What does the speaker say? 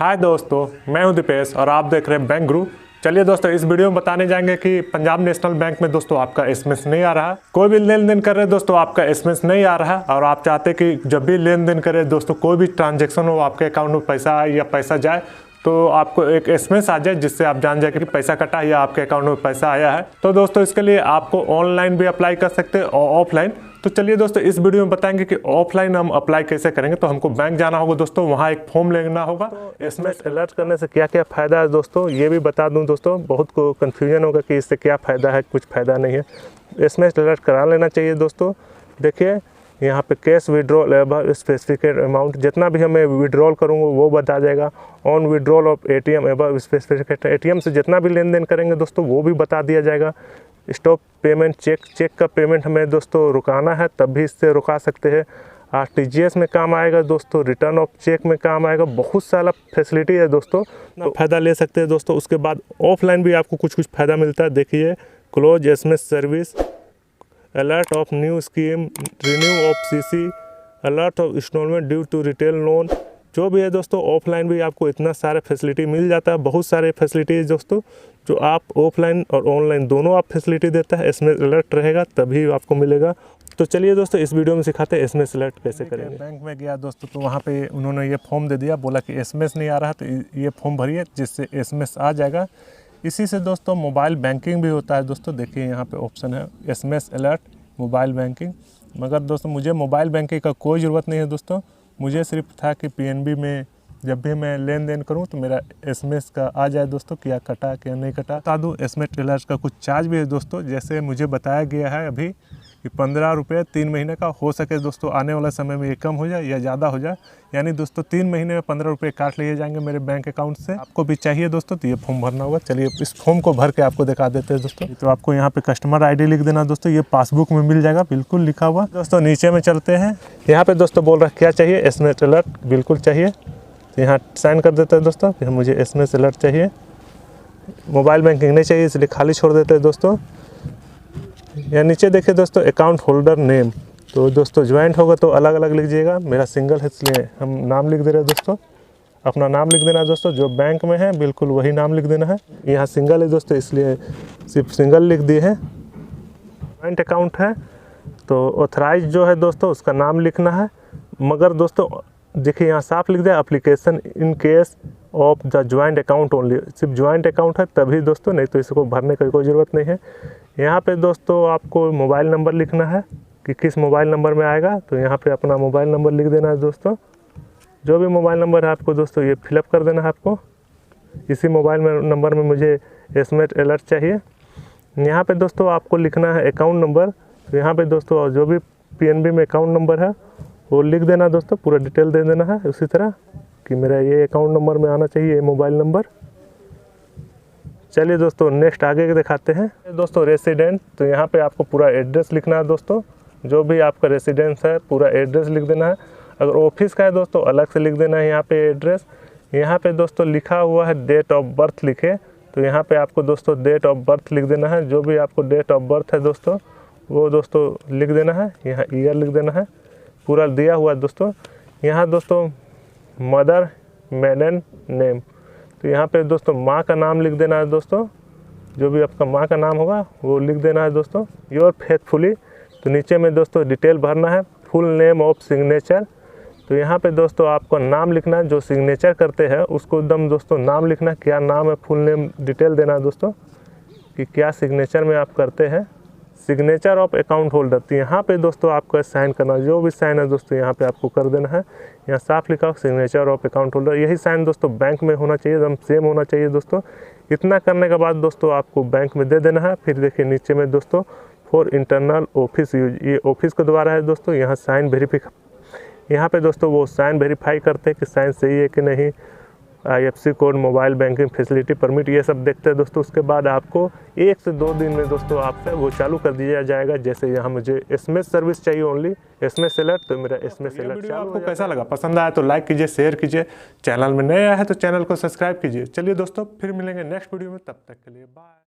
हाय दोस्तों, मैं हूं दीपेश और आप देख रहे हैं बैंक गुरु। चलिए दोस्तों, इस वीडियो में बताने जाएंगे कि पंजाब नेशनल बैंक में दोस्तों आपका एसएमएस नहीं आ रहा। कोई भी लेन देन कर रहे हैं दोस्तों, आपका एसएमएस नहीं आ रहा और आप चाहते कि जब भी लेन देन करें दोस्तों, कोई भी ट्रांजेक्शन हो, आपके अकाउंट में पैसा आए या पैसा जाए तो आपको एक एसएमएस आ जाए जिससे आप जान जाए कि पैसा कटा है या आपके अकाउंट में पैसा आया है। तो दोस्तों इसके लिए आपको ऑनलाइन भी अप्लाई कर सकते हैं और ऑफलाइन। तो चलिए दोस्तों, इस वीडियो में बताएंगे कि ऑफलाइन हम अप्लाई कैसे करेंगे। तो हमको बैंक जाना होगा दोस्तों, वहाँ एक फॉर्म लेना होगा। तो एसएमएस अलर्ट करने से क्या क्या फ़ायदा है दोस्तों, ये भी बता दूं दोस्तों। बहुत को कन्फ्यूजन होगा कि इससे क्या फ़ायदा है, कुछ फ़ायदा नहीं है। एसएमएस अलर्ट करा लेना चाहिए दोस्तों। देखिए यहाँ पे cash withdrawal above specific heat amount, जितना भी हमें विड्रॉल करूँगा वो बता जाएगा। On withdrawal of ATM above specific heat, ATM से जितना भी लेन देन करेंगे दोस्तों वो भी बता दिया जाएगा। स्टॉप पेमेंट चेक का पेमेंट हमें दोस्तों रुकाना है तब भी इससे रुका सकते हैं। आरटीजीएस में काम आएगा दोस्तों, रिटर्न ऑफ चेक में काम आएगा। बहुत सारा फैसिलिटी है दोस्तों, तो फ़ायदा ले सकते हैं दोस्तों। उसके बाद ऑफलाइन भी आपको कुछ फ़ायदा मिलता है। देखिए, close SMS service, alert of new scheme, renew of CC, alert of instalment due to retail loan. जो भी है दोस्तों, ऑफलाइन भी आपको इतना सारा फैसिलिटी मिल जाता है। बहुत सारे फैसिलिटीज़ दोस्तों जो आप ऑफलाइन और ऑनलाइन दोनों आप फैसिलिटी देता है। एसएमएस अलर्ट रहेगा तभी आपको मिलेगा। तो चलिए दोस्तों, इस वीडियो में सिखाते हैं एसएमएस अलर्ट कैसे करेंगे। बैंक में गया दोस्तों, तो वहाँ पे उन्होंने ये फॉर्म दे दिया, बोला कि एसएमएस नहीं आ रहा, तो ये फॉर्म भरिए जिससे एसएमएस आ जाएगा। इसी से दोस्तों मोबाइल बैंकिंग भी होता है दोस्तों। देखिए यहाँ पे ऑप्शन है एसएमएस अलर्ट मोबाइल बैंकिंग। मगर दोस्तों मुझे मोबाइल बैंकिंग का कोई ज़रूरत नहीं है दोस्तों। मुझे सिर्फ था कि पीएनबी में जब भी मैं लेन देन करूं तो मेरा एसएमएस का आ जाए दोस्तों, क्या कटा क्या नहीं कटा। बता दूं, एसएमएस अलर्ट का कुछ चार्ज भी है दोस्तों। जैसे मुझे बताया गया है अभी कि 15 रुपये 3 महीने का। हो सके दोस्तों आने वाले समय में ये कम हो जाए या ज़्यादा हो जाए। यानी दोस्तों 3 महीने में 15 रुपये काट लिए जाएंगे मेरे बैंक अकाउंट से। आपको भी चाहिए दोस्तों तो ये फॉर्म भरना होगा। चलिए इस फॉर्म को भर के आपको दिखा देते हैं दोस्तों। तो आपको यहाँ पे कस्टमर आईडी लिख देना दोस्तों, ये पासबुक में मिल जाएगा बिल्कुल लिखा हुआ। दोस्तों नीचे में चलते हैं, यहाँ पे दोस्तों बोल रहा है क्या चाहिए, एसएमएस अलर्ट बिल्कुल चाहिए। तो यहाँ साइन कर देते हैं दोस्तों कि मुझे एसएमएस अलर्ट चाहिए। मोबाइल बैंकिंग नहीं चाहिए इसलिए खाली छोड़ देते हैं दोस्तों। या नीचे देखिए दोस्तों, अकाउंट होल्डर नेम, तो दोस्तों ज्वाइंट होगा तो अलग अलग लिखिएगा। मेरा सिंगल है इसलिए हम नाम लिख दे रहे हैं दोस्तों। अपना नाम लिख देना है दोस्तों, जो बैंक में है बिल्कुल वही नाम लिख देना है। यहाँ सिंगल है दोस्तों इसलिए सिर्फ सिंगल लिख दिए हैं। ज्वाइंट अकाउंट है तो ऑथराइज जो है दोस्तों उसका नाम लिखना है। मगर दोस्तों देखिए यहाँ साफ लिख दिया, application in case of the joint account only. सिर्फ ज्वाइंट अकाउंट है तभी दोस्तों, नहीं तो इसको भरने की कोई ज़रूरत नहीं है। यहाँ पे दोस्तों आपको मोबाइल नंबर लिखना है कि किस मोबाइल नंबर में आएगा। तो यहाँ पे अपना मोबाइल नंबर लिख देना है दोस्तों। जो भी मोबाइल नंबर है आपको दोस्तों ये फिलअप कर देना है आपको। इसी मोबाइल नंबर में मुझे एसएमएस अलर्ट चाहिए। यहाँ पे दोस्तों आपको लिखना है अकाउंट नंबर। तो यहाँ पे दोस्तों जो भी पीएनबी में अकाउंट नंबर है वो लिख देना दोस्तों, पूरा डिटेल दे देना है उसी तरह कि मेरा ये अकाउंट नंबर में आना चाहिए, ये मोबाइल नंबर। चलिए दोस्तों नेक्स्ट आगे के दिखाते हैं दोस्तों। रेसिडेंट, तो यहाँ पे आपको पूरा एड्रेस लिखना है दोस्तों। जो भी आपका रेसिडेंस है पूरा एड्रेस लिख देना है। अगर ऑफिस का है दोस्तों अलग से लिख देना है यहाँ पे एड्रेस। यहाँ पे दोस्तों लिखा हुआ है डेट ऑफ बर्थ लिखे, तो यहाँ पे आपको दोस्तों डेट ऑफ बर्थ लिख देना है। जो भी आपको डेट ऑफ बर्थ है दोस्तों वो दोस्तों लिख देना है। यहाँ ईयर लिख देना है, पूरा दिया हुआ है दोस्तों। यहाँ दोस्तों मदर मेडन नेम, तो यहाँ पे दोस्तों माँ का नाम लिख देना है दोस्तों। जो भी आपका माँ का नाम होगा वो लिख देना है दोस्तों। योर फेथफुली, तो नीचे में दोस्तों डिटेल भरना है। फुल नेम ऑफ सिग्नेचर, तो यहाँ पे दोस्तों आपको नाम लिखना है। जो सिग्नेचर करते हैं उसको एकदम दोस्तों नाम लिखना है, क्या नाम है, फुल नेम डिटेल देना है दोस्तों कि क्या सिग्नेचर में आप करते हैं। सिग्नेचर ऑफ अकाउंट होल्डर, तो यहाँ पे दोस्तों आपको साइन करना, जो भी साइन है दोस्तों यहाँ पे आपको कर देना है। यहाँ साफ लिखा हो सिग्नेचर ऑफ अकाउंट होल्डर। यही साइन दोस्तों बैंक में होना चाहिए, एकदम सेम होना चाहिए दोस्तों। इतना करने के बाद दोस्तों आपको बैंक में दे देना है। फिर देखिए नीचे में दोस्तों फॉर इंटरनल ऑफिस यूज, ये ऑफिस के द्वारा है दोस्तों। यहाँ साइन वेरीफाई, यहाँ पे दोस्तों वो साइन वेरीफाई करते हैं कि साइन सही है कि नहीं। IFSC code, mobile banking facility permit, ये सब देखते हैं दोस्तों। उसके बाद आपको 1 से 2 दिन में दोस्तों आपसे वो चालू कर दिया जाएगा। जैसे यहाँ मुझे एसएमएस सर्विस चाहिए ओनली, एसएमएस अलर्ट, तो मेरा एसएमएस अलर्ट चालू। आपको कैसा लगा, पसंद आया तो लाइक कीजिए, शेयर कीजिए। चैनल में नए आया है तो चैनल को सब्सक्राइब कीजिए। चलिए दोस्तों फिर मिलेंगे नेक्स्ट वीडियो में, तब तक के लिए बाय।